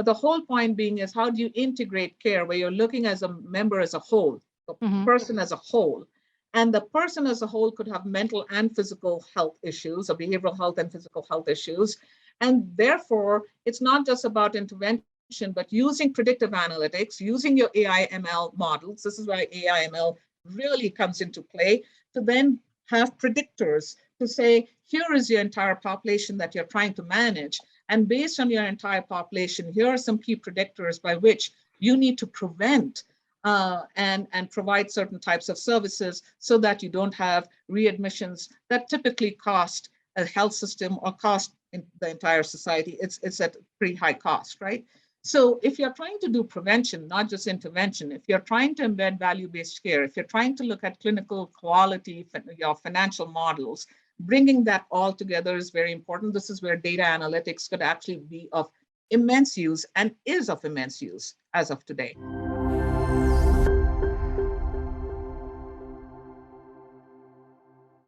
But the whole point being is how do you integrate care where you're looking as a member as a whole, the person as a whole. And the person as a whole could have mental and physical health issues or behavioral health and physical health issues. And therefore, it's not just about intervention, but using predictive analytics, using your AI ML models. This is why AI ML really comes into play to then have predictors to say, here is your entire population that you're trying to manage. And based on your entire population, here are some key predictors by which you need to prevent and provide certain types of services so that you don't have readmissions that typically cost a health system or cost in the entire society. It's at pretty high cost, right? So if you're trying to do prevention, not just intervention, if you're trying to embed value-based care, if you're trying to look at clinical quality, your financial models, bringing that all together is very important. This is where data analytics could actually be of immense use and is of immense use as of today.